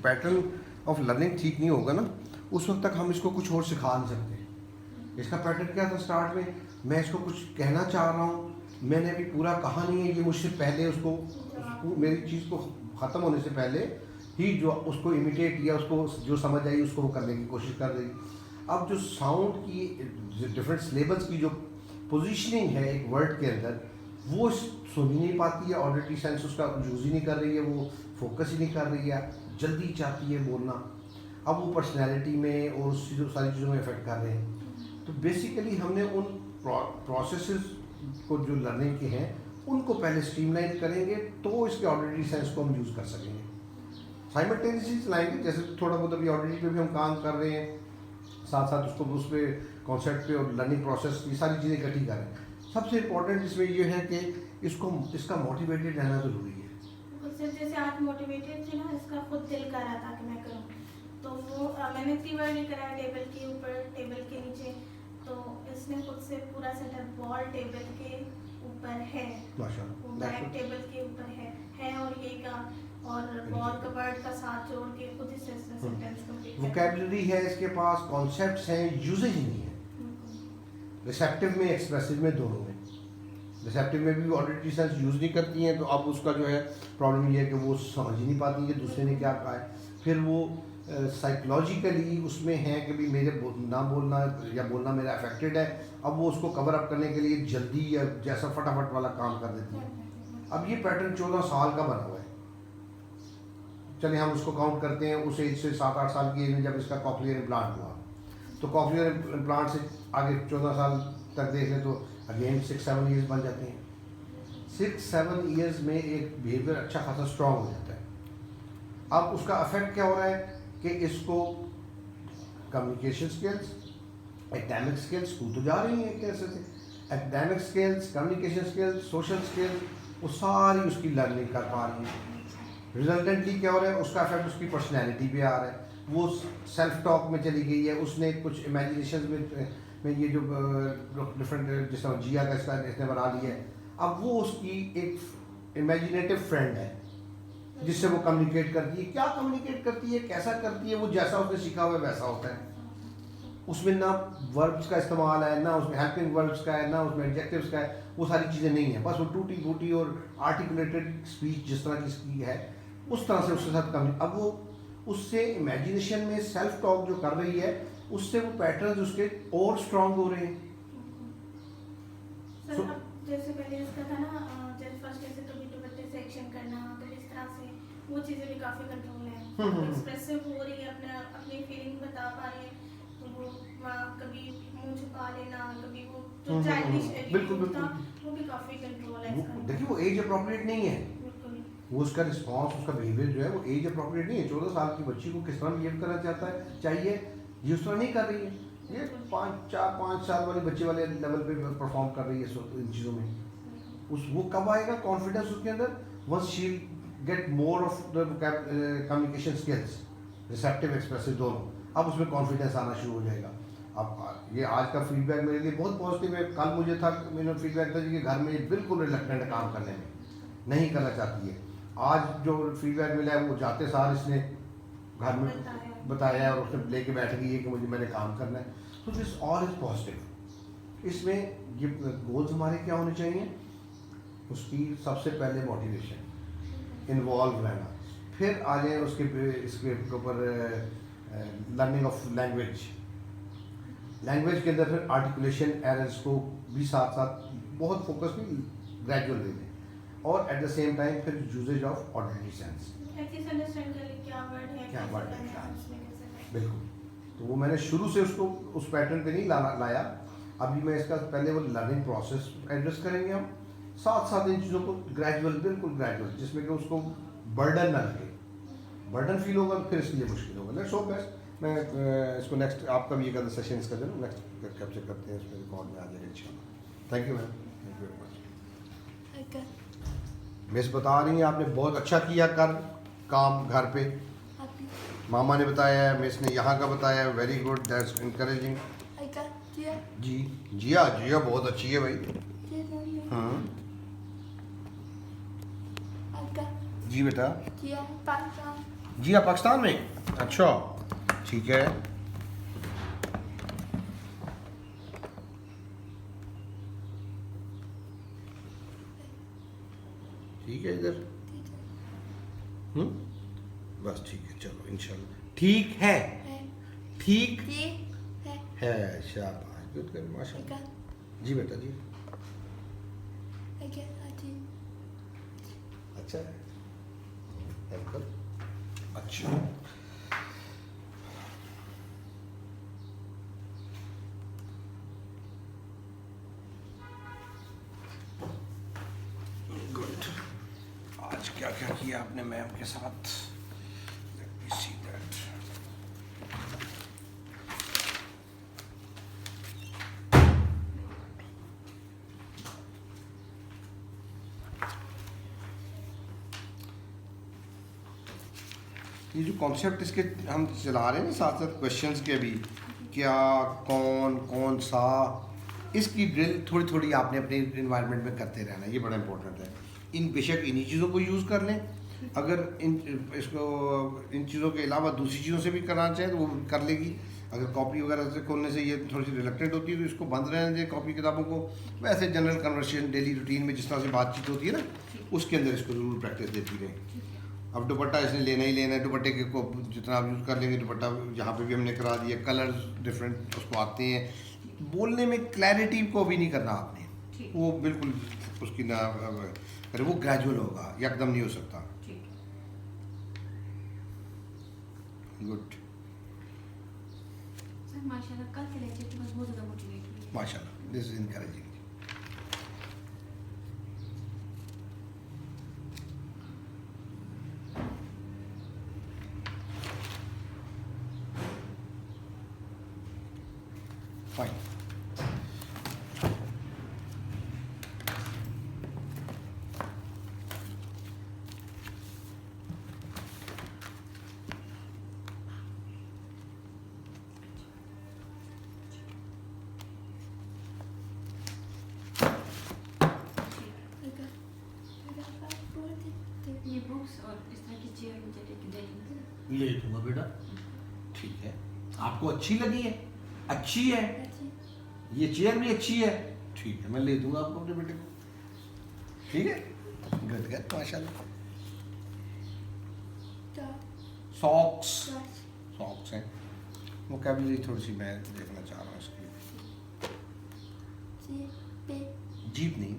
Pattern of learning ठीक नहीं होगा ना, उस वक्त तक हम इसको कुछ और सिखा नहीं सकते। इसका पैटर्न क्या था, स्टार्ट में मैं इसको कुछ कहना चाह रहा हूँ, मैंने अभी पूरा कहा नहीं है, ये मुझसे पहले उसको मेरी चीज़ को ख़त्म होने से पहले ही जो उसको इमिटेट या उसको जो समझ आई उसको वो करने की कोशिश कर रही। अब जो साउंड की डिफरेंट सिलेबल्स की जो पोजीशनिंग है एक वर्ड के अंदर, वो सुन ही नहीं पाती है, ऑडिटरी सेंस उसका यूज़ ही नहीं कर रही है, वो फोकस ही नहीं कर रही है, जल्दी चाहती है बोलना। अब वो पर्सनैलिटी में और उस सारी चीज़ों में इफेक्ट कर रहे हैं। तो बेसिकली हमने उन प्रोसेसेस को जो लर्निंग के हैं उनको पहले स्ट्रीमलाइन करेंगे तो इसके ऑडिटरी सेंस को हम यूज़ कर सकेंगे। साइमल्टेनियसली चलाएंगे, जैसे थोड़ा बहुत अभी ऑडिटरी पे भी हम काम कर रहे हैं, साथ साथ उसको उस पर कॉन्सेप्ट पे और लर्निंग प्रोसेस ये सारी चीज़ें इकट्ठी करें। सबसे इम्पोर्टेंट इसमें ये है कि इसका मोटिवेटेड रहना ज़रूरी है। जैसे आप मोटिवेटेड थे ना, इसका खुद दिल कर रहा था कि मैं करूँ, तो वो मैंने कीवर्ड नहीं कराया टेबल के ऊपर, टेबल के नीचे, तो इसने खुद से पूरा सेंटर बॉल टेबल के ऊपर है, बैक टेबल के ऊपर है और ये का और बॉल का वर्ड का साथ जोड़ के खुद ही सेंटेंस कंप्लीट। वोकैबुलरी है इसके पास, कॉन्सेप्ट्स हैं, यूजेज नहीं है। रिसेप्टिव में एक्सप्रेसिव में दोनों में, रिसेप्टिव में भी ऑडिटरी सेंस यूज़ नहीं करती हैं, तो अब उसका जो है प्रॉब्लम ये है कि वो समझ ही नहीं पाती है दूसरे ने क्या कहा है। फिर वो साइकोलॉजिकली उसमें है कि भाई मेरे ना बोलना या बोलना मेरा अफेक्टेड है, अब वो उसको कवर अप करने के लिए जल्दी या जैसा फटाफट वाला काम कर देती है। अब ये पैटर्न 14 साल का बना हुआ है, चलिए हम उसको काउंट करते हैं उस एज से 7-8 साल की एज में जब इसका कॉक्लियर इम्प्लांट हुआ, तो कॉक्लियर इम्प्लांट से आगे 14 साल तक देख लें तो अगेन 6-7 ईयर्स बन जाते हैं। 6-7 ईयर्स में एक बिहेवियर अच्छा खासा स्ट्रॉन्ग हो जाता है। अब उसका अफेक्ट क्या हो रहा है कि इसको communication skills, academic skills, school तो जा रही हैं कैसे से, academic skills, communication skills, social skills, वो सारी उसकी लर्निंग कर पा रही है। रिजल्टेंटली क्या हो रहा है, उसका अफेक्ट उसकी पर्सनैलिटी पे आ रहा है, वो सेल्फ टॉक में चली गई है, उसने कुछ इमेजिनेशन में ये जो डिफरेंट जिस तरह जिया का इसने बना लिया है, अब वो उसकी एक इमेजिनेटिव फ्रेंड है जिससे वो कम्युनिकेट करती है। क्या कम्युनिकेट करती है, कैसा करती है, वो जैसा उसने सीखा हुआ है वैसा होता है। उसमें ना वर्ब्स का इस्तेमाल है, ना उसमें हेल्पिंग वर्ब्स का है, ना उसमें एडजेक्टिव्स का है, वो सारी चीज़ें नहीं है, बस वो टूटी फूटी और आर्टिकुलेटेड स्पीच जिस तरह की इसकी है उस तरह से उसके साथ कम्युनिकेट। अब वो उससे इमेजिनेशन में सेल्फ टॉक जो कर रही है उससे वो पैटर्न्स उसके और स्ट्रॉन्ग हो रहे हैं। सर, जैसे पहले इसका था ना, जैसे फर्स्ट जैसे तो सेक्शन करना, तो इस तरह से वो चीज़ें भी काफ़ी कंट्रोल है, एक्सप्रेसिव हो रही है, अपनी फीलिंग बता पा रही है, तो वो कभी मुंह छुपा लेना, कभी वो जो चाइल्डिश एटीट्यूड था वो भी काफ़ी कंट्रोल है इसका। देखिए वो एज अप्रोप्रिएट नहीं है, वो उसका रिस्पॉन्स, उसका बिहेवियर जो है वो एज अप्रोप्रिएट नहीं है। 14 साल की बच्ची को किस तरह बिहेव करना चाहता है चाहिए, ये उस तरह नहीं कर रही है, ये 4-5 साल वाले बच्चे वाले लेवल पे परफॉर्म कर रही है इन चीज़ों में। वो कब आएगा कॉन्फिडेंस उसके अंदर, once she get more of the communication skills, receptive expressive दोनों, अब उसमें कॉन्फिडेंस आना शुरू हो जाएगा। अब ये आज का फीडबैक मेरे लिए बहुत पॉजिटिव है। कल मुझे था, मेरा फीडबैक था कि घर में बिल्कुल रिलक्टेंट है काम करने में, नहीं करना चाहती है। आज जो फीडबैक मिला है वो जाते सार इसने घर में बताया और उसने लेके बैठ गई है कि मुझे मैंने काम करना है। तो दिस ऑल इज पॉजिटिव। इसमें ये गोल्स हमारे क्या होने चाहिए, उसकी सबसे पहले मोटिवेशन, इन्वॉल्व रहना, फिर आ जाए इसके ऊपर लर्निंग ऑफ लैंग्वेज के अंदर फिर आर्टिकुलेशन एरर्स को भी साथ साथ बहुत फोकस भी ग्रेजुअल वे में, और एट द सेम टाइम फिर यूजेज ऑफ ऑडिटरी सेंस, क्या वर्ड है बिल्कुल। तो वो मैंने शुरू से उसको उस पैटर्न पे नहीं लाया। अभी मैं इसका पहले वो लर्निंग प्रोसेस एड्रेस करेंगे हम, साथ साथ इन चीज़ों को ग्रेजुअल, बिल्कुल ग्रेजुअल, जिसमें कि उसको बर्डन ना लगे। बर्डन फील होगा फिर इसलिए मुश्किल होगा। Let's hope best. मैं इसको नेक्स्ट आपका भी एक आधा सेशन इसका जो नेक्स्ट कैप्चर करते हैं, इसमें रिकॉर्ड में आ जाएगा इंशाल्लाह। Thank you ma'am, thank you very much. Miss बता रही हैं आपने बहुत अच्छा किया कर काम घर पे, मामा ने बताया है, मिस ने यहाँ का बताया है, वेरी गुड, दैट्स इनकरेजिंग। जी जिया जिया बहुत अच्छी है भाई। हाँ जी बेटा, जी आप पाकिस्तान में? अच्छा ठीक है। ठीक है इधर बस ठीक है, चलो इंशाल्लाह ठीक है। ठीक है, शाबाश, गुड गुड, माशाल्लाह। जी बेटा जी, अच्छा है, बिल्कुल अच्छा। गुड। आज क्या क्या किया आपने मैम के साथ? Let me see that. ये जो कॉन्सेप्ट इसके हम चला रहे हैं ना साथ साथ क्वेश्चंस के भी, क्या, कौन, कौन सा, इसकी ड्रिल थोड़ी थोड़ी आपने अपने इन्वायरमेंट में करते रहना, ये बड़ा इंपॉर्टेंट है। इन बेशक इन्हीं चीज़ों को यूज़ कर लें, अगर इन चीज़ों के अलावा दूसरी चीज़ों से भी कराना चाहें तो वो कर लेगी। अगर कॉपी वगैरह से खोलने से ये थोड़ी सी रिलेक्टेड होती है तो इसको बंद रहने दें कॉपी किताबों को। वैसे जनरल कन्वर्सेशन डेली रूटीन में जिस तरह से बातचीत होती है ना, उसके अंदर इसको ज़रूर प्रैक्टिस देती रहें। अब दुपट्टा इसने लेना ही लेना है, दुपट्टे के को जितना आप यूज़ कर लेंगे, दुपट्टा यहाँ पे भी हमने करा दिया, कलर्स डिफरेंट उसको आते हैं। बोलने में क्लैरिटी को भी नहीं करना आपने, वो बिल्कुल उसकी ना अरे वो ग्रेजुअल होगा, एकदम नहीं हो सकता। गुड माशाल्लाह, कल के लेक्चर के बाद बहुत ज़्यादा मोटिवेट हुई। माशाल्लाह, दिस इज इनकरेजिंग। फाइन। ये बुक्स और इस तरह की चेयर मुझे लेके दे दीजिए। ले दूंगा बेटा, ठीक है। आपको अच्छी लगी है? अच्छी है, ये चेयर भी अच्छी है, ठीक है, मैं ले दूंगा आपको अपने बेटे को, ठीक है। गुड गुड, माशाल्लाह। सॉक्स, सॉक्स हैं, वोकैबुलरी थोड़ी सी मैं देखना चाह रहा हूँ इसकी। जीप नहीं,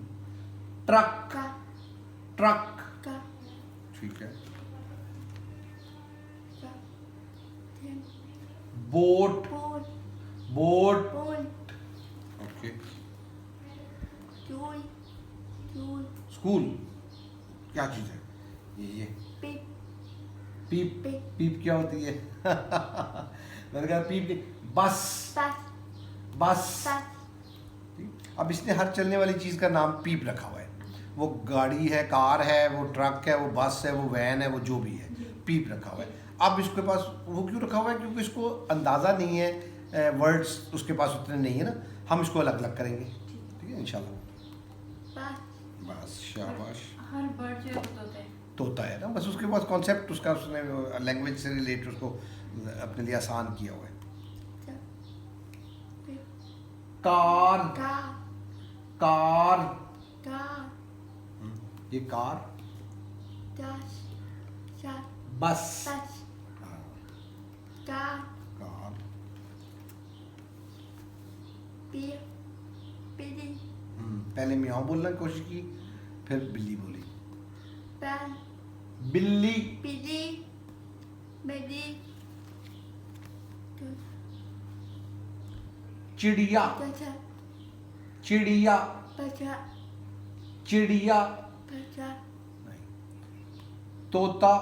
ट्रक, ट्रक, ठीक है। Boat, boat, okay. स्कूल, क्या चीज़ है ये? पीप, पीप क्या होती है? मैंने कहा पीप नहीं, बस, बस। अब इसने हर चलने वाली चीज़ का नाम पीप रखा हुआ है। वो गाड़ी है, कार है, वो ट्रक है, वो बस है, वो वैन है, वो जो भी है, पीप रखा हुआ है। अब इसके पास वो क्यों रखा हुआ है? क्योंकि इसको अंदाज़ा नहीं है, वर्ड्स उसके पास उतने नहीं है ना, हम इसको अलग अलग करेंगे, ठीक है इंशाल्लाह। बस, शाबाश। हर बर्ड जो है वो तोता है ना, बस उसके पास कॉन्सेप्ट उसका उसने लैंग्वेज से रिलेट उसको अपने लिए आसान किया हुआ है। कार, कार, ये कार, बस, कार, पहले म्याऊं बोलने की कोशिश की, फिर बिल्ली बोली, बिल्ली, चिड़िया, चिड़िया, चिड़िया, नहीं, तोता,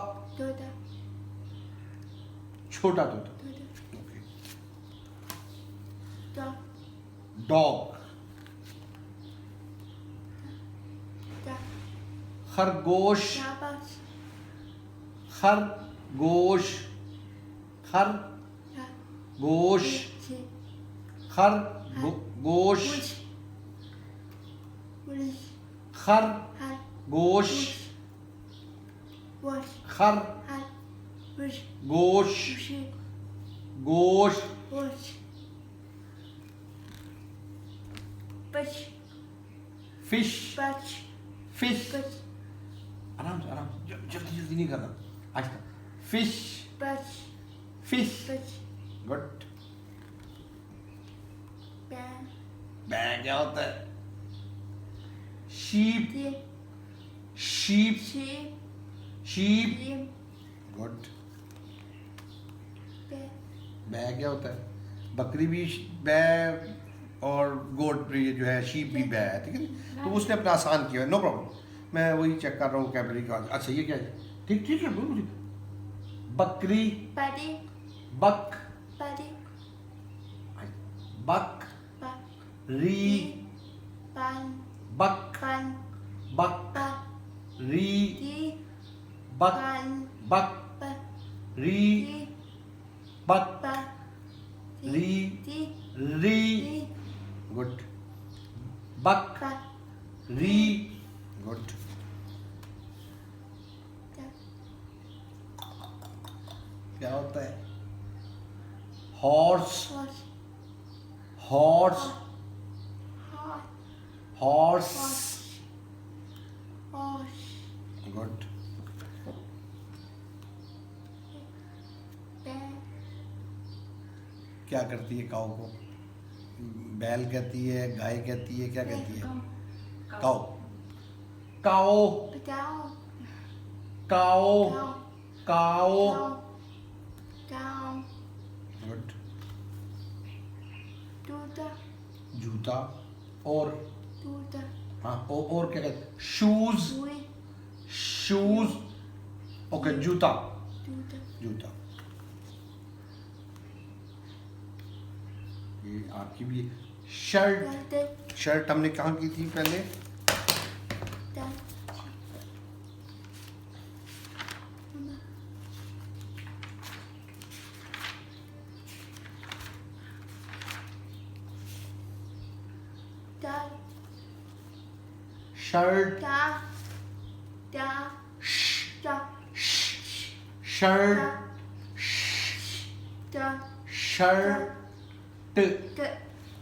छोटा तोता, ओके। डॉग, खरगोश, खरगोश, खरगोश, खरगोश, खरगोश, खर, Push. गोश, Push. गोश, Push. Push. Fish, Push. Fish, Push. आराम से, आराम से, जल्दी जल्दी नहीं करना, आहिस्ता, fish, Push. Fish, Push. Good. Bang. Bag क्या होता है? Sheep, Deep. Sheep, Sheep. Sheep, Deep. Good. Bear. Bag क्या होता है? बकरी भी बैग और गोट भी जो है, शीप भी बैग है, ठीक है। तो उसने अपना आसान किया है, नो प्रॉब्लम। मैं वही चेक कर रहा हूँ कैबलरी का। अच्छा ये क्या है? ठीक ठीक है, बिल्कुल ठीक। बकरी, Buddy. बक, Buddy. बक, Buck. री, Bun. बक, Bun. बक, Buck. री, Dee. बक, Bun. बक, Buck. री, Dee. बक, Buck. री, Dee. री, Dee. गुड। बक, Buck. री, गुड। Duck. क्या होता है? Horse, Horse. Horse, Horse. Horse, Horse. Good. Bear. क्या करती है काऊ को? बैल कहती है, गाय कहती है, क्या कहती है? काऊ, काओ, Cow. काओ, Cow. काओ, Cow. Cow. गुड। Tutor. जूता, और Tutor. हाँ, और क्या कहते हैं? Shoes, Sui. शूज, ओके, जूता, Tutor. जूता। ये आपकी भी शर्ट, Duck. शर्ट हमने कहाँ की थी पहले? Duck. Duck. Shirt, Duck. Duck. Duck. Shirt, Duck. Shirt, Duck.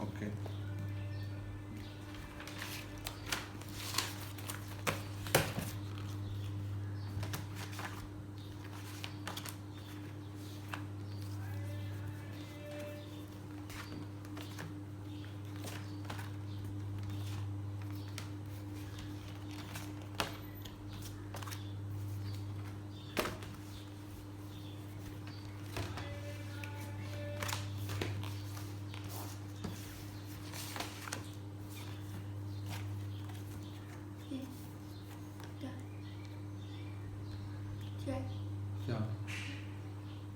Okay. Duck. क्या?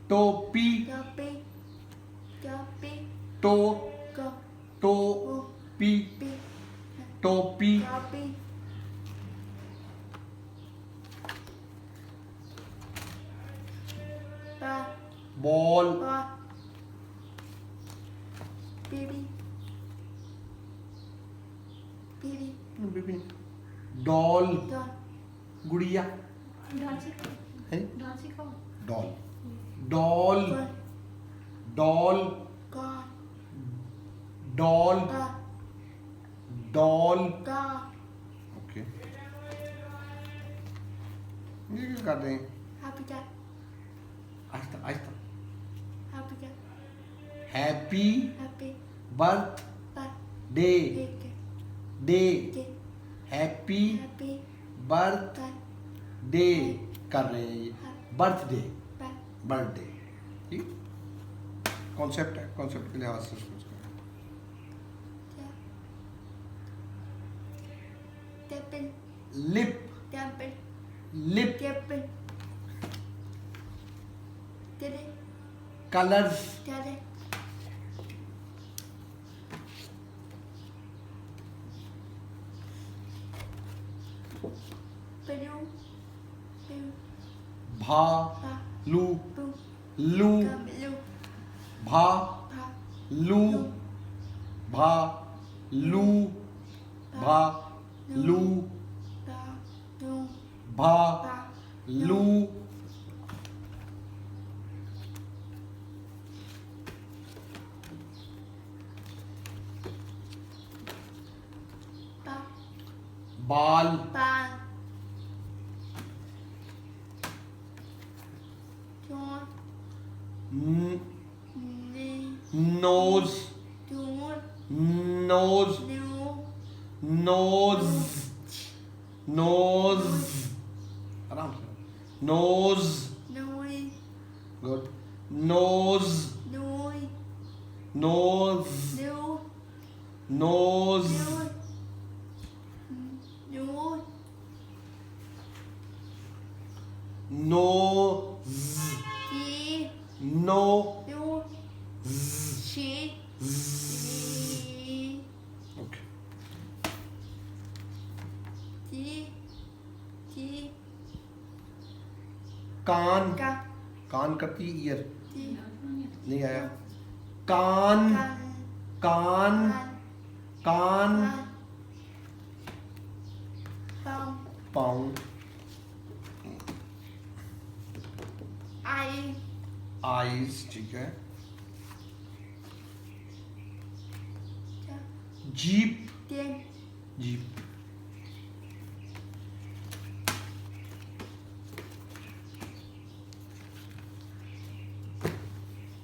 टोपी, Duppy. Duppy. टो, Go. टोपी, Be. टोपी, Duppy. Ba. Ball, Ba. Baby. Baby. Doll, Dog. गुड़िया, डांसी है? डांसी को doll, doll, Good. Doll, God. Doll, God. Doll, God. Okay. ये क्या कर रहे हैं? Happy Duck. Aahista Aahista. Happy Duck. Happy Happy. Birth But. Day, Big. Day, Dick. Happy Happy. Birth But. Day कर रहे हैं ये, बर्थडे, But. बर्थडे, ठीक। कॉन्सेप्ट है, कॉन्सेप्ट के लिहाज से उसको उसका। Yeah. Dipping. Lip, Dumping. Lip, Dipping. Did it. Colours, Did it. Balloon. Balloon. भालू, Boo. लू, Balloon. भालू, Ba. भालू, भालू, Ba. No. भालू, बाल, बाल, चोर, न- ने, नोज, दूर, नोज, न्यू, नोज, नोज, आराम से, नोज, नोई, गुड, नोज, नोई, nose, new, nose, new, nose, T, no, new, she, T, okay, T, T, कान, का, कान करती ईयर, टी, नहीं आया, कान, कान, कान, कान, पाँव, पाँव, आई, आईज, ठीक है, जीप, टेन, जीप,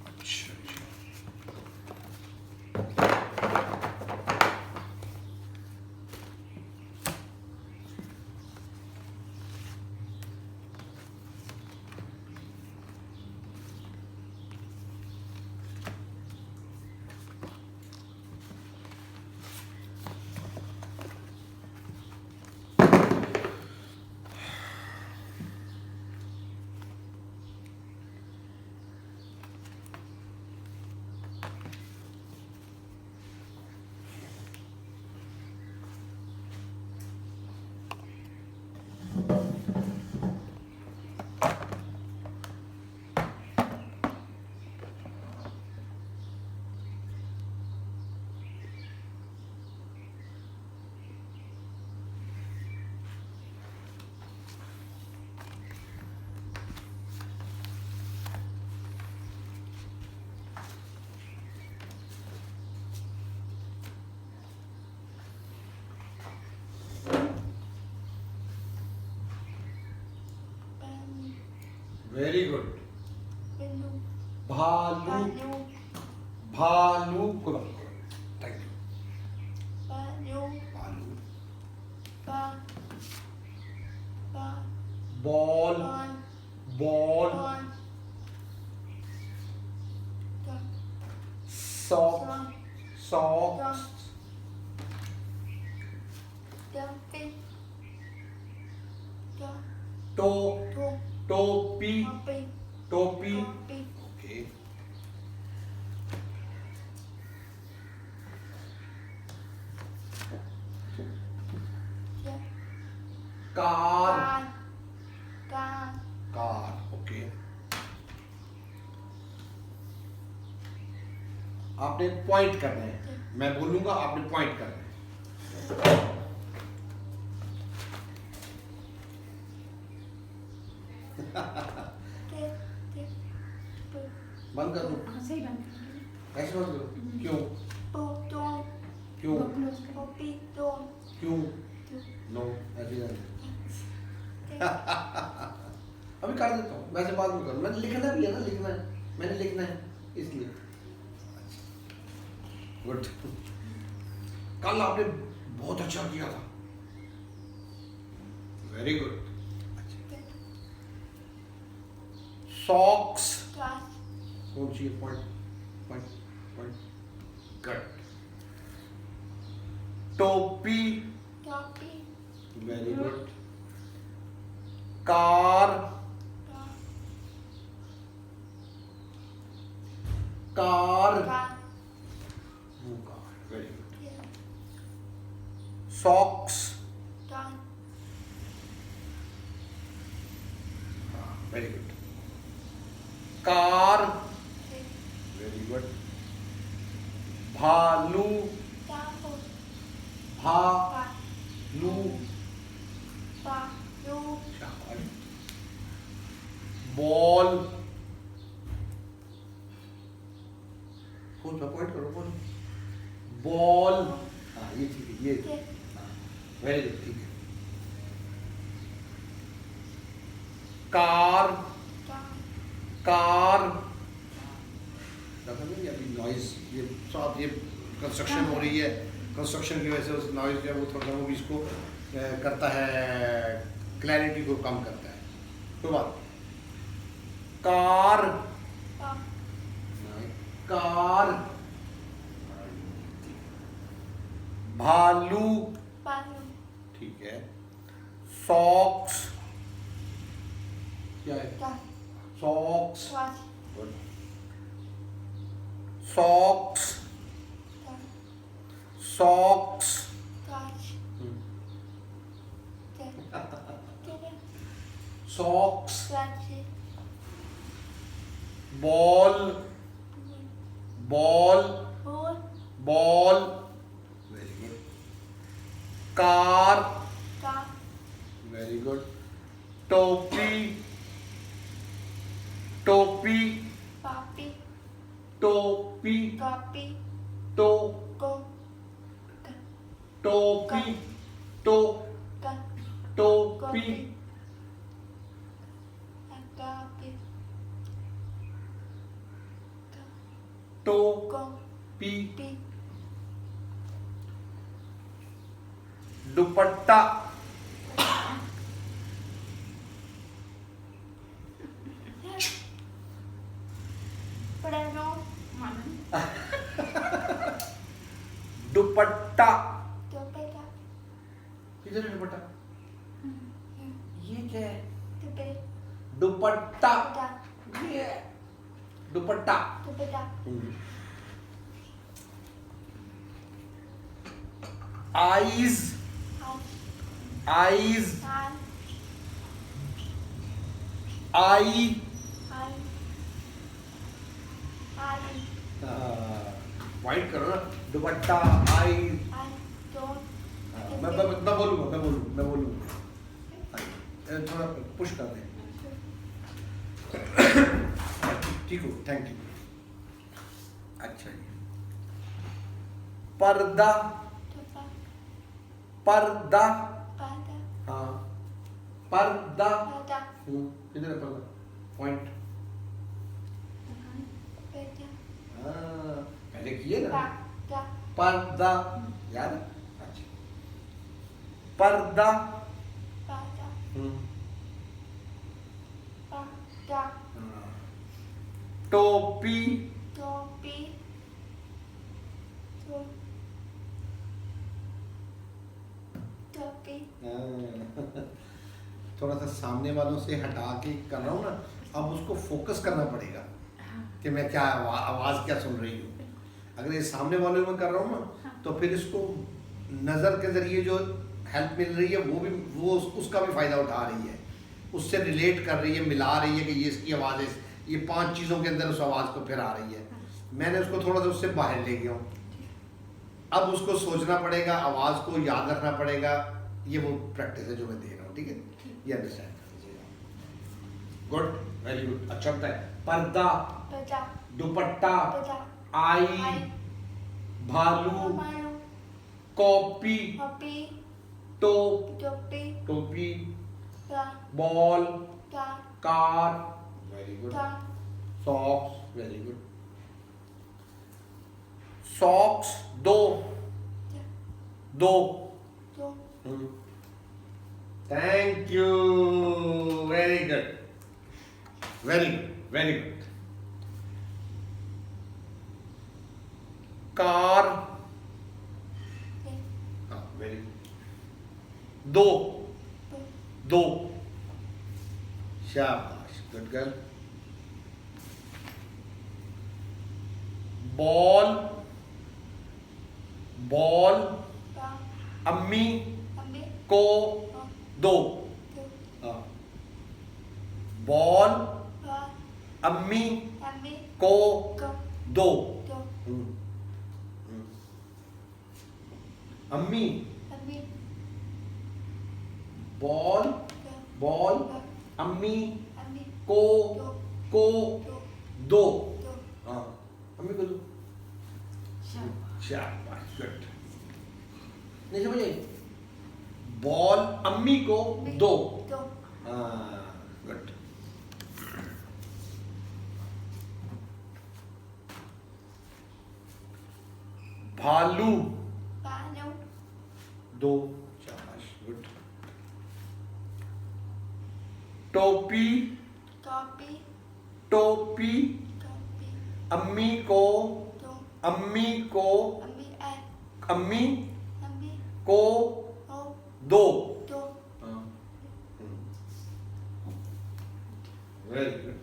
अच्छा जी। पेन, वेरी गुड, पेनू, भालू, पानू, भालू, गुड, थैंक यू, पानू, भालू, पा, पा, बॉल, बॉल, बॉल, बॉल, का, सॉक, सॉक, सॉक्स, डम्पिंग, का, टो, टो, टोपी, कॉपी, टोपी, कॉपी, ओके, क्या, car, car, car, car, okay, आपने पॉइंट करना है, मैं बोलूंगा आपने पॉइंट करना है, के, के, प, बंद कर दो, हाँ सही बंद कर ऐसे बंद करो, क्यों, पो, टो, क्यों, कॉपी, टो, क्यों, टो, नो, ऐसे ही रहने दो। के, अभी कर देता हूँ, वैसे बाद में करूँ, मैंने लिखना भी है ना, लिखना है, मैंने लिखना है, इसलिए, गुड, कल आपने बहुत अच्छा किया था, very good, K, socks, class, कौन सी पॉइंट, पॉइंट, पॉइंट, गुड, टोपी, copy, very good, car, car, car, वो car, very good, K, socks, car, very good, car, K, very good, भालू, तापो, भालू, पा, लू, बॉल, कौन सा पॉइंट करो, कौन बॉल, हाँ ये ठीक है, ये के, वेरी गुड, ठीक है, कार का कार अभी नॉइज ये साथ ये कंस्ट्रक्शन हो रही है, कंस्ट्रक्शन की वजह से उस नॉइज जो है वो थोड़ा सा वो भी इसको करता है, क्लैरिटी को कम करता है। तो बात कार का कार भालू भालू ठीक है। सॉक्स क्या है? का सॉक्स वॉच सॉक्स का सॉक्स काच के सॉक्स काच बॉल बॉल और बॉल वेरी गुड। कार का वेरी गुड। टोपी टोपी पापी टोपी कॉपी टो को टोपी टो का टोपी कॉपी टोपी पी दुपट्टा प्रणो दुपट्टा दोपहर किधर है दुपट्टा? ये क्या है? दोपहर दुपट्टा दोपहर ये है। दुपट्टा दोपहर आईज आईज हाल आई हाल हाल वाइट करो ना दुपट्टा आई हाल डोंट मैं बोलूंगा थोड़ा पुश कर दे। ठीक हो थैंक यू। अच्छा जी पर्दा दोपहर पर्दा पादा हाँ पर्दा पादा किधर है पर्दा पॉइंट बेटा पहले किए ना पादा पर्दा याद है? अच्छा पर्दा पादा पादा टोपी टोपी टोपी थोड़ा सा सामने वालों से हटा के कर रहा हूँ ना, अब उसको फोकस करना पड़ेगा कि मैं क्या आवाज़ क्या सुन रही हूँ। अगर ये सामने वाले में कर रहा हूँ ना तो फिर इसको नज़र के ज़रिए जो हेल्प मिल रही है वो उसका भी फ़ायदा उठा रही है, उससे रिलेट कर रही है, मिला रही है कि ये इसकी आवाज़ है, ये 5 चीज़ों के अंदर उस आवाज़ को फिर आ रही है। मैंने उसको थोड़ा सा उससे बाहर ले गया हूँ, अब उसको सोचना पड़ेगा, आवाज़ को याद रखना पड़ेगा। ये वो प्रैक्टिस है जो मैं दे रहा हूँ, ठीक है? ये अंडरस्टैंड कर लीजिएगा। गुड वेरी गुड अच्छा होता है। पर्दा बेटा दुपट्टा बेटा आई भालू मारो कॉपी कॉपी तो टोपी टोपी का बॉल का कार वेरी गुड का सॉक्स वेरी गुड सॉक्स दो दो तो thank you very good very good very good car हाँ वेरी गुड दो दो शाबाश गुड गर्ल बॉल बॉल का अम्मी अम्मी को दो तो हाँ बॉल का अम्मी अम्मी को को दो तो अम्मी अम्मी बॉल का बॉल अम्मी अम्मी को तो दो तो हाँ अम्मी को दो शाबाश शाबाश गुड नहीं समझे बॉल अम्मी को दो तो हाँ गुड भालू, Balu. 2, शाबाश, गुड। टोपी, Topi. टोपी, Topi. अम्मी को, To. अम्मी को, Ami. अम्मी Ami. को O. 2। To. Very good.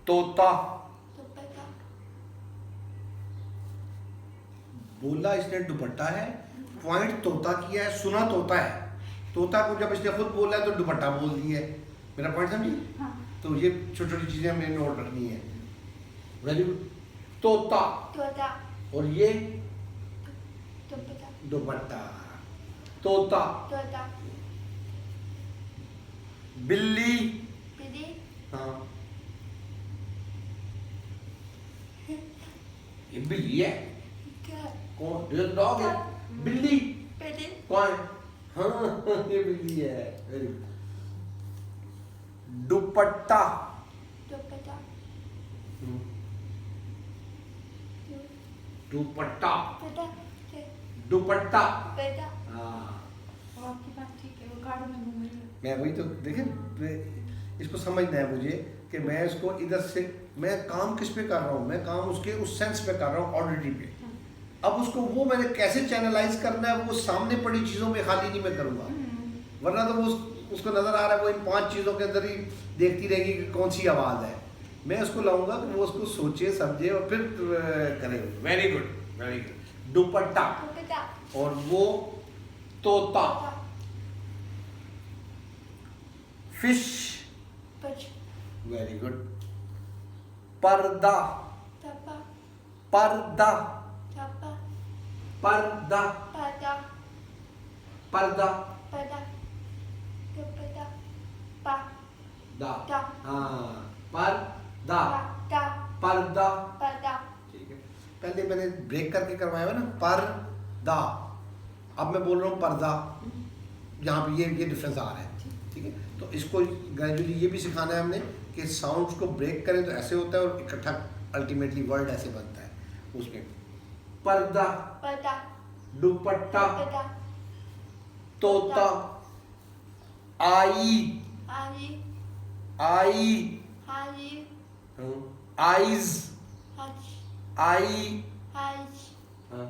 तोता, Dupatta. बोला इसने दुपट्टा है, पॉइंट तोता किया है, सुना तोता है। तोता को जब इसने खुद बोला है तो दुपट्टा बोल दिया है। मेरा पॉइंट समझी? हाँ। तो ये छोटी छोटी चीजें हमें नोट रखनी है। Very good. तोता, Tota. और ये Dupatta. दुपट्टा। तोता, Tota. बिल्ली, Pidi. हाँ ये बिल्ली है। Cat. कौन? ये डॉग है। बिल्ली Pidi. कौन? हाँ ये बिल्ली है। Very good. दुपट्टा, Dupatta. दुपट्टा, Pata. दुपट्टा। Pata. हाँ वो आपकी बात ठीक है, वो गाड़ी में घूम रही है। मैं वही तो देखे, इसको समझना है मुझे कि मैं इसको इधर से, मैं काम किस पे कर रहा हूँ, मैं काम उसके उस सेंस पे कर रहा हूँ, ऑडिटरी पे। अब उसको वो मैंने कैसे चैनलाइज करना है, वो सामने पड़ी चीज़ों में खाली नहीं मैं करूँगा, वरना तो वो उसको नज़र आ रहा है वो इन 5 चीज़ों के अंदर ही देखती रहेगी कि कौन सी आवाज़ है। मैं उसको लाऊंगा कि वो उसको सोचे समझे और फिर करे। Very good, very good. दुपट्टा, Dupatta. और वो तोता। Tota. Fish, Pach. Very good. पर्दा, Tapa. पर्दा, Tapa. पर्दा, Pada. पर्दा, Pada. Dupatta. Pa. दा, Da. हाँ पर्दा, Da. पर्दा। Pada. ठीक है, पहले मैंने ब्रेक करके करवाया हुआ ना, पर्दा। अब मैं बोल रहा हूँ पर्दा, यहाँ पे ये डिफरेंस आ रहा है। ठीक है, तो इसको ग्रेजुअली ये भी सिखाना है हमने कि साउंड्स को ब्रेक करें तो ऐसे होता है और इकट्ठा अल्टीमेटली वर्ड ऐसे बनता है उसमें। पर्दा, Pada. दुपट्टा, Dupatta. तोता, आई, Ali. आई, Ali. Eyes, Haj. आई, Haj. हाँ,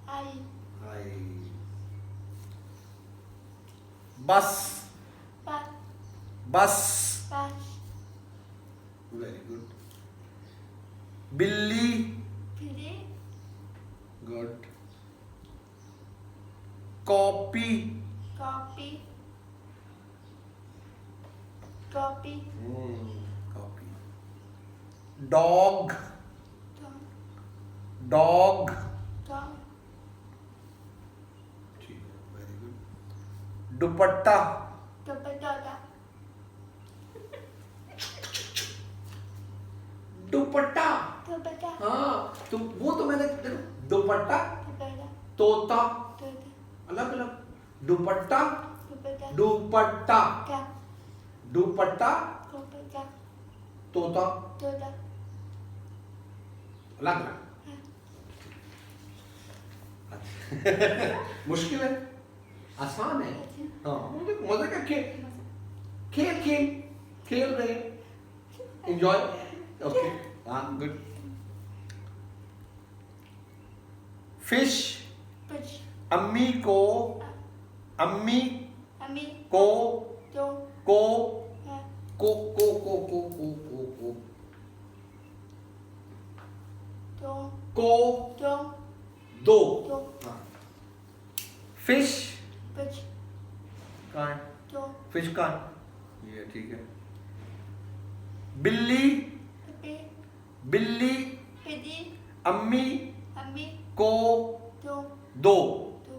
Ai. आई, बस, Pa. बस, Pas. Very good. बिल्ली, Pili. Good. Copy, Copy. Copy. Copy. Dog, Dog. Dog, Dog. ठीक है, वेरी गुड। दुपट्टा, Dupatta. दुपट्टा, Dupatta. हाँ तो वो तो मैंने देखो, दुपट्टा, Dupatta. तोता, Dupatta. अलग अलग। दुपट्टा, Dupatta. दुपट्टा, Ka. दुपट्टा, Dupatta. तोता, Tota. अलग अलग। मुश्किल है, आसान है। हाँ मजे का खेल, खेल खेल खेल रहे, एंजॉय। ओके, हाँ गुड। Fish, Fish. अम्मी को, अम्मी Ami. को, Do. को, Ha. को, को, Do. को, Do. दो। Do. हाँ, फिश Fish. कहाँ है? Do. फिश कहाँ है? ये ठीक है। बिल्ली, Pipi. बिल्ली, Pidi. अम्मी अम्मी को तो 2 तो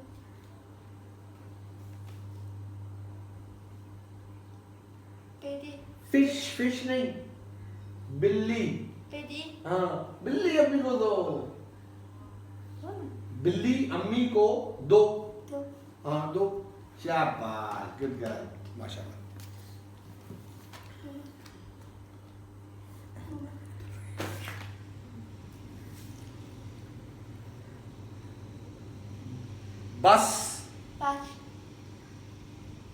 पेड़ी फिश नहीं, बिल्ली। पेड़ी हाँ, बिल्ली अम्मी को 2, बिल्ली अम्मी को 2। तो हाँ 2। शाबाश, गुड गर्ल, माशाल्लाह। बस बस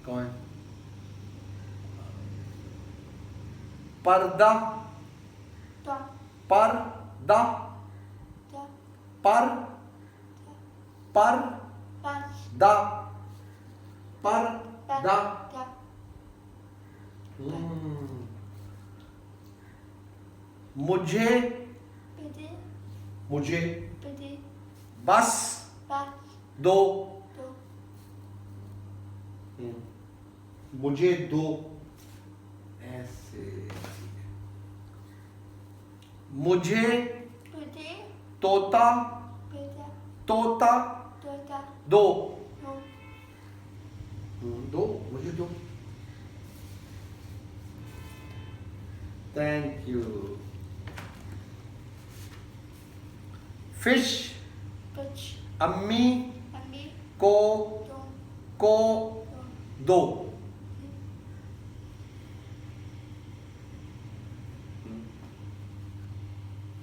कौन? पर्दा तो पर्दा तो पर पर बस दा पर दा। तो मुझे पेड़ी मुझे पेड़ी बस बस 2। तो मुझे 2 ऐसे। मुझे पेड़ी तोता पेड़ा तोता तोता 2। तो 2 मुझे 2। Thank you. फिश कुछ अम्मी अम्मी को तो 2।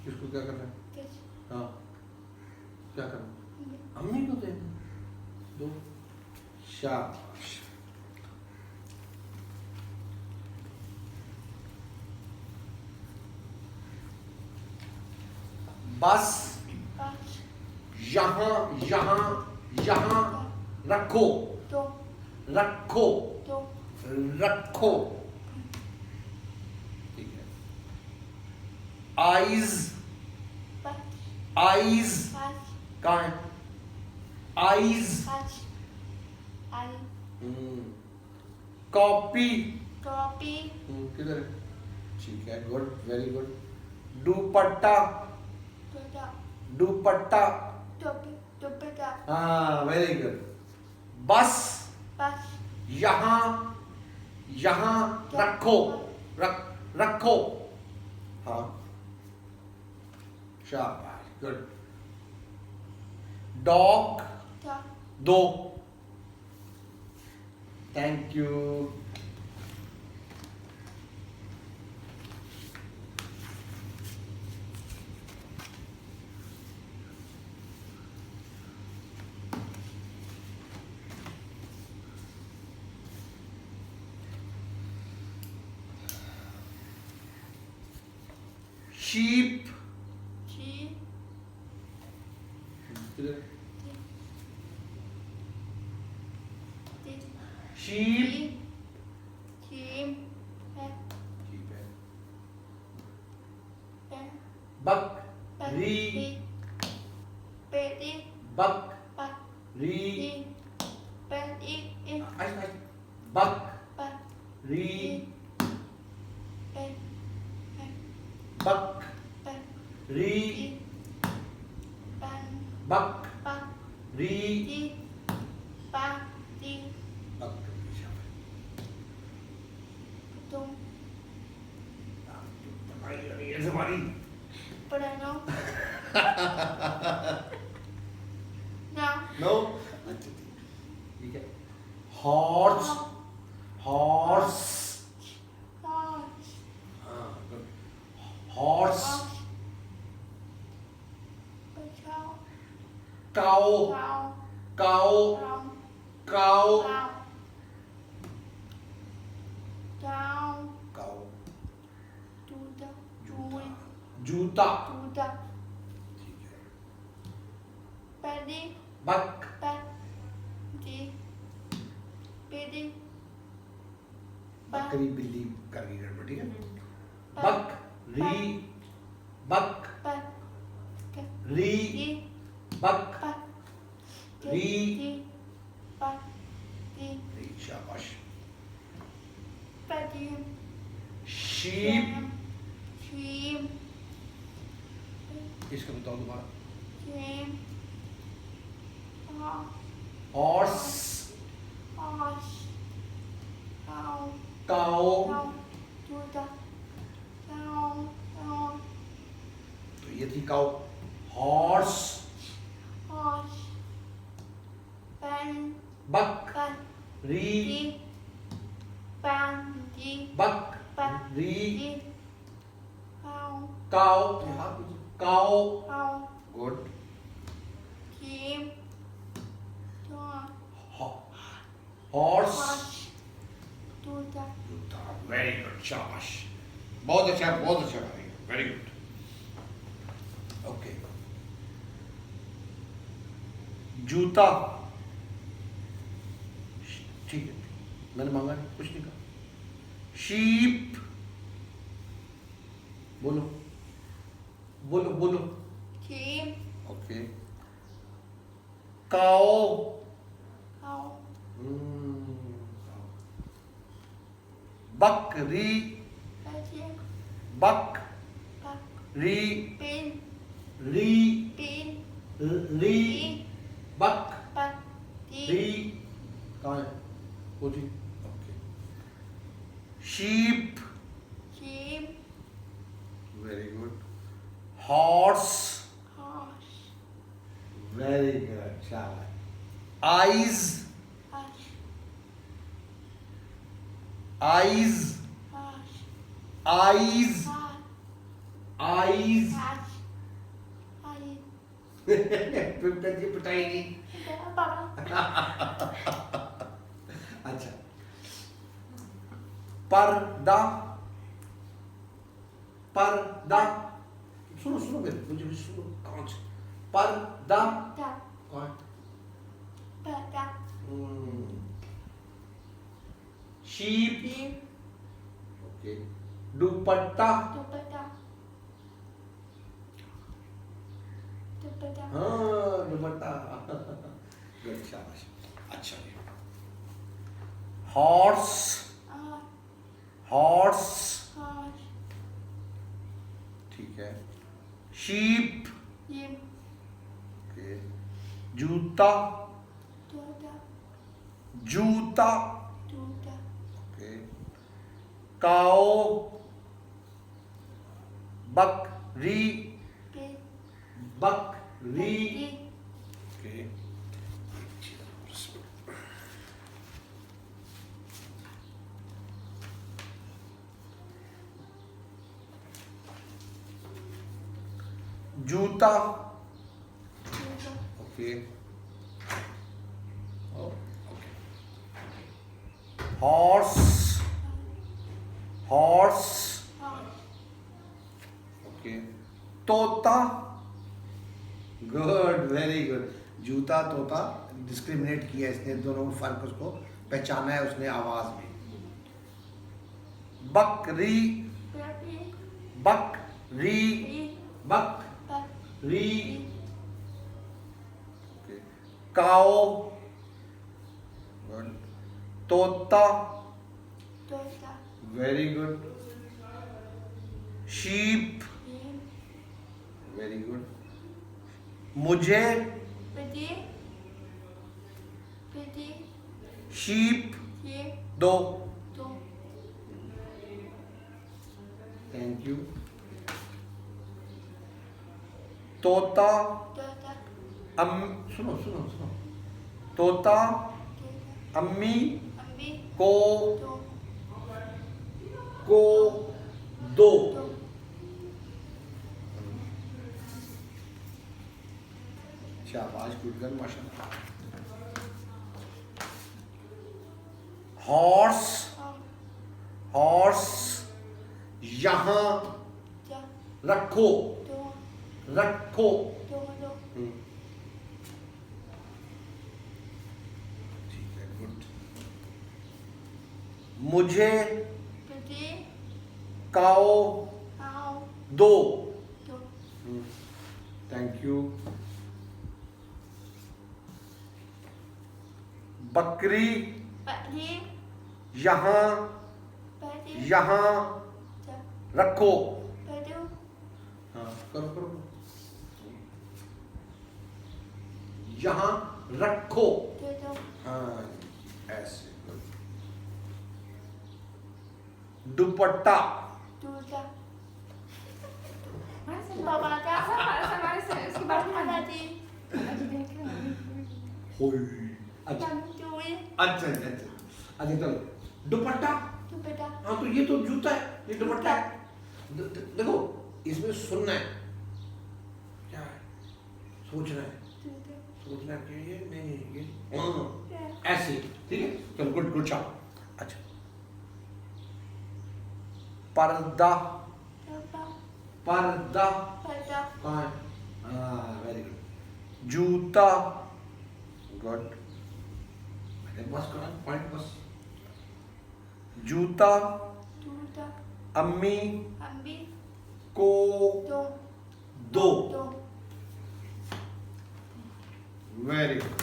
इसको क्या करना है? कुछ हाँ, क्या करना? अम्मी को देना 2। शाबाश। बस बस यहाँ यहाँ यहाँ रखो तो रखो तो रखो। ठीक है। आईज बस आईज बस कहाँ है? आईज। बस आई कॉपी कॉपी किधर है? ठीक है, गुड, वेरी गुड। दुपट्टा तोता दुपट्टा। टोपी दुपट्टा हाँ, वेरी गुड। बस बस यहाँ यहाँ रखो रखो। हाँ, शाबाश, गुड। डॉग तो 2। Thank you. sheep ची टी sheep चीम है sheep है। है बकरी पेड़ी बकरी पेड़ी बकरी बकरी बकरी नो ठीक है। हॉर्स हॉर्स हॉर्स काओ काओ काओ काओ जूता ठीक है। बक बकरी बिल्ली कर गई गड़बड़। ठीक है। बकरी बकरी बकरी शाबाश। sheep इसका बताओ दोबारा। sheep, हॉर्स, horse, cow, काओ, Judah, cow, तो ये थी काओ। हॉर्स, horse, pen, बक, री, bandy, बक, री, cow, काओ, काओ, cow, good. sheep, dog, horse, horse, Judah, very good, शाबाश, बहुत अच्छा, बहुत अच्छा, वेरी गुड। ओके, जूता, ठीक है, मैंने मांगा नहीं, कुछ नहीं कहा। शीप, बोलो बोलो बोलो। sheep, ओके, काओ, cow, बकरी, sheep, बक, buck, री, pin, री, pin, री, बक, buck, री, कहाँ है वो जी? Okay, sheep, sheep, very good. Horse, horse, very good, शाबाश। Eyes, hush, eyes, hush, eyes, hush, eyes, hush, hush, पिटाई नहीं। Papa, अच्छा, पर्दा, पर्दा, सुनो सुनो मेरे, मुझे भी सुनो, कौन से पर्दा, duck, कौन? duck, शीप, sheep, ओके, दुपट्टा, dupatta, dupatta, हाँ दुपट्टा, गुड, शाबाश, अच्छा जी। हॉर्स, हॉर्स, horse, ठीक है। शीप, sheep, ओके, जूता, duda, जूता, duda, ओके, काओ, बकरी, pig, बकरी, pig, ओके, जूता, duda, okay, okay, horse, horse, horse, okay, तोता, गुड, वेरी गुड। जूता, तोता, डिस्क्रिमिनेट किया इसने, दोनों में फर्क उसको पहचाना है उसने आवाज में। बकरी, pig, बकरी, pig, बकरी, pig, ओके, काओ, गुड, तोता, duda, very good, sheep, sheep, very good, मुझे, piggy, piggy, शीप, sheep, दो, dog, थैंक यू। तोता, duda, सुनो सुनो सुनो, तोता, duda, अम्मी ambi, को, dog, को, दो, dog, शाबाश, गुड गर्ल, माशाल्लाह। हॉर्स, हॉर्स, यहाँ ja, रखो, dog, रखो, dog, ठीक है, गुड। मुझे, piggy, काओ, cow, दो, dog, थैंक यू। बकरी, piggy, यहाँ, piggy, यहाँ ja, रखो, piggy, हाँ करो करो, यहाँ रखो। Tutu. हाँ ऐसे। दुपट्टा। Tutu. Mana sih? Bapak ada. Sama इसके बाद में Ada di. अजी देख रहे हैं। होय। अच्छा Bantuin. अच्छा अच्छा अच्छा चलो दुपट्टा। Tutu. हाँ तो ये तो जूता है, ये दुपट्टा है। देखो इसमें सुनना है, क्या है, सोचना है, Tutu. सोचना है कि ये नहीं ये हाँ, Ya. ऐसे, ठीक है, चलो गुड गुड शॉट। अच्छा पर्दा। Bapak. पर्दा Pada. कहाँ है? हाँ वेरी गुड। जूता गुड, बस करो पॉइंट बस। जूता। Tutu. अम्मी Ambil. को Do. दो। Do. Very good.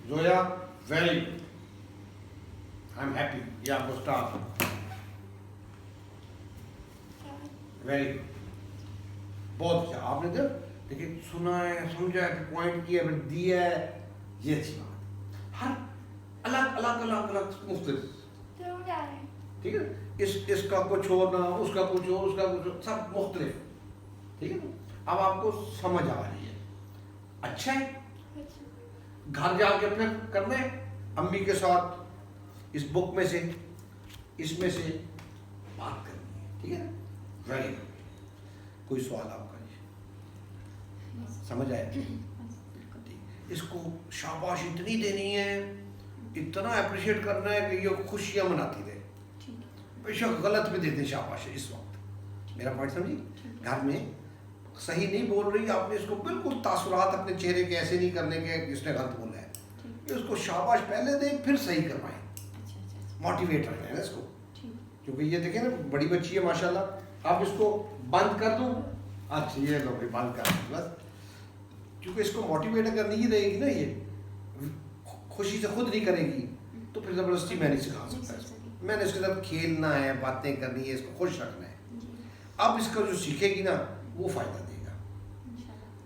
Zoya very good, I am happy, ये आपको स्टार। वेरी गुड, बहुत अच्छा आपने तो देखिए सुना है, समझा है, पॉइंट किया, दिया है, ये अच्छी बात। हर अलग अलग अलग अलग मुख्तलिफ, Tutu. ठीक है, इसका कुछ हो ना, उसका कुछ हो, उसका कुछ हो, सब मुख्तलिफ, ठीक है ना। अब आपको समझ आ रही है, अच्छा है। घर जाके अपने करना है अम्मी के साथ, इस बुक में से, इसमें से बात करनी है, ठीक है ना। वेरी गुड, कोई सवाल आपका? समझ आया? ठीक, इसको शाबाश इतनी देनी है, इतना अप्रिशिएट करना है कि ये खुशियां मनाती रहे। बेशक गलत भी देते शाबाश इस वक्त, मेरा पॉइंट समझी। घर में सही नहीं बोल रही, आपने इसको बिल्कुल तासुरात अपने चेहरे के ऐसे नहीं करने के इसने गलत बोला है, इसको शाबाश पहले दें फिर सही करवाएं, मोटिवेट रखें ना इसको। क्योंकि ये देखें ना बड़ी बच्ची है माशाल्लाह, आप इसको बंद कर दूं, अच्छा ये लो भाई बंद कर दूं बस, क्योंकि इसको मोटिवेट करनी ही रहेगी ना, ये खुशी से खुद नहीं करेगी तो फिर ज़बरदस्ती मैं नहीं सिखा सकता इसको। मैंने इसके साथ खेलना है, बातें करनी है, इसको खुश रखना है। अब इसका जो सीखेगी ना वो फ़ायदा देगा।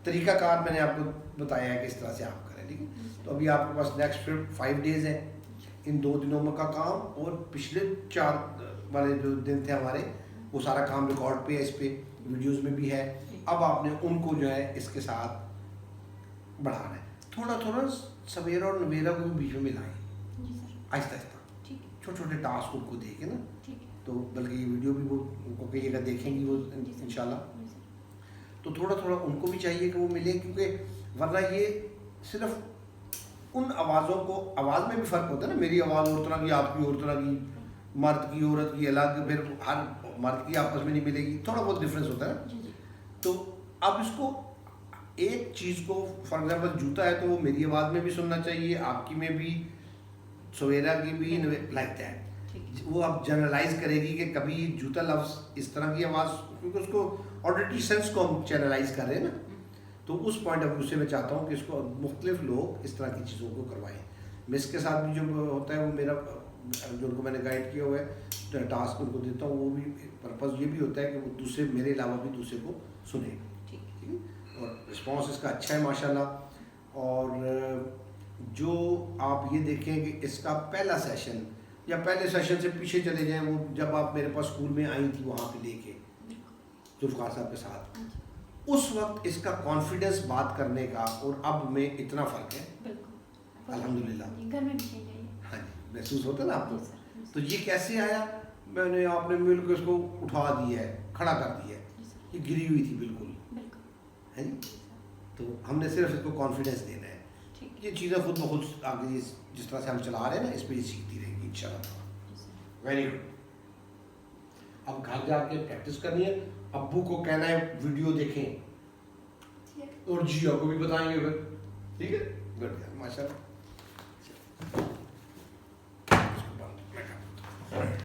तरीक़ाकार मैंने आपको बताया है कि इस तरह से आप करें, ठीक है। तो अभी आपके पास नेक्स्ट फिर 5 डेज़ हैं, इन 2 दिनों में का काम, और पिछले 4 वाले जो दिन थे हमारे वो सारा काम रिकॉर्ड पे है, इस पे वीडियोज़ में भी है। अब आपने उनको जो है इसके साथ बढ़ाना है, थोड़ा थोड़ा सवेरा और नवेरा को भी बीच में मिलाएं, आहिस्ता आहिस्ता छोटे छोटे टास्क उनको दे के ना, तो बल्कि ये वीडियो भी वो उनको कहिएगा देखेंगी वो इंशाल्लाह। तो थोड़ा थोड़ा उनको भी चाहिए कि वो मिले, क्योंकि वरना ये सिर्फ उन आवाज़ों को, आवाज़ में भी फ़र्क होता है ना, मेरी आवाज़ और तरह की, आपकी और तरह की, मर्द की औरत की अलग, फिर हर मर्द की आपस में नहीं मिलेगी, थोड़ा बहुत डिफरेंस होता है ना। तो अब इसको एक चीज़ को, फॉर एग्जांपल जूता है तो वो मेरी आवाज़ में भी सुनना चाहिए, आपकी में भी, सवेरा की भी, लाइक दैट। वो अब जनरलाइज करेगी कि कभी जूता लफ्ज़ इस तरह की आवाज़, क्योंकि उसको ऑडिटरी सेंस को हम चैनलाइज कर रहे हैं ना, तो उस पॉइंट ऑफ व्यू से मैं चाहता हूँ कि इसको मुख्तलिफ लोग इस तरह की चीज़ों को करवाएं। मिस के साथ भी जो होता है वो मेरा, जो उनको मैंने गाइड किया हुआ है, टास्क उनको देता हूँ, वो भी पर्पज़ ये भी होता है कि वो दूसरे, मेरे अलावा भी दूसरे को सुने, ठीक है। और रिस्पॉन्स इसका अच्छा है माशाल्लाह। और जो आप ये देखें कि इसका पहला सेशन, या पहले सेशन से पीछे चले जाएं, वो जब आप मेरे पास स्कूल में आई थी वहाँ पे लेके जुल्फ़ार साहब के साथ, उस वक्त इसका कॉन्फिडेंस बात करने का और अब में इतना फ़र्क है अल्हम्दुलिल्लाह। घर में भी चाहिए। हाँ जी, महसूस होता है ना आपको। तो ये कैसे आया, मैंने आपने मिल के उसको उठा दिया है, खड़ा कर दिया है, ये गिरी हुई थी बिल्कुल, है जी। तो हमने सिर्फ इसको कॉन्फिडेंस देना है, ये चीज़ें खुद ब खुद आगे जिस तरह से हम चला रहे हैं ना, इस पर ये सीखती रहेगी इंशाल्लाह। Very good. अब घर जाके प्रैक्टिस करनी है, अब्बू को कहना है वीडियो देखें, और जिया को भी बताएंगे फिर, ठीक है। गुड, माशाल्लाह।